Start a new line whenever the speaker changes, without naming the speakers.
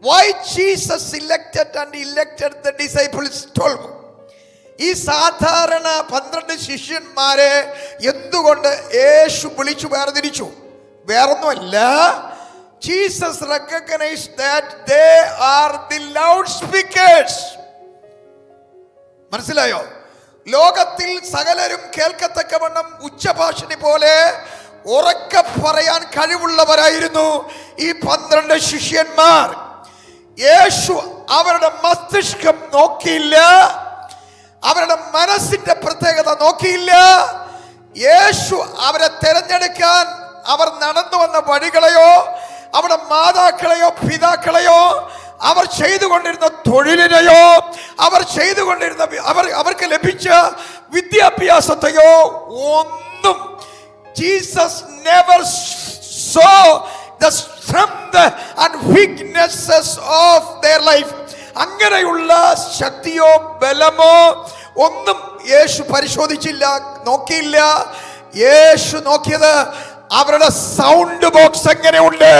why Jesus selected and elected the disciples 12. ഈ സാധാരണ 12 ശിഷ്യന്മാരെ എന്തുകൊണ്ട് യേശു വിളിച്ചു വേർതിരിച്ചു? വേറൊന്നുമല്ല, Jesus recognized that they are the loudspeakers. മനസ്സിലായോ? ലോകത്തിൽ സകലരും കേൾക്കത്തക്കവണ്ണം ഉച്ചഭാഷിണി പോലെ ഉറക്കെ പറയാൻ കഴിവുള്ളവരായിരുന്നു ഈ 12 ശിഷ്യന്മാർ. യേശു അവരുടെ മസ്തിഷ്കം നോക്കിയില്ല, അവരുടെ മനസ്സിന്റെ പ്രത്യേകത നോക്കിയില്ല. യേശു അവരെ തിരഞ്ഞെടുക്കാൻ അവർ നടന്നു വന്ന വഴികളെയോ അവരുടെ മാതാക്കളെയോ പിതാക്കളെയോ അവർ ചെയ്തുകൊണ്ടിരുന്ന തൊഴിലിനെയോ അവർ ചെയ്തുകൊണ്ടിരുന്ന അവർക്ക് ലഭിച്ച വിദ്യാഭ്യാസത്തെയോ ഒന്നും Jesus never saw the strength and weaknesses of their life. അങ്ങനെയുള്ള ശക്തിയോ ബലമോ ഒന്നും യേശു പരിശോധിച്ചില്ല, നോക്കിയില്ല. യേശു നോക്കിയത് അവരുടെ സൗണ്ട് ബോക്സ് എങ്ങനെയുണ്ട്.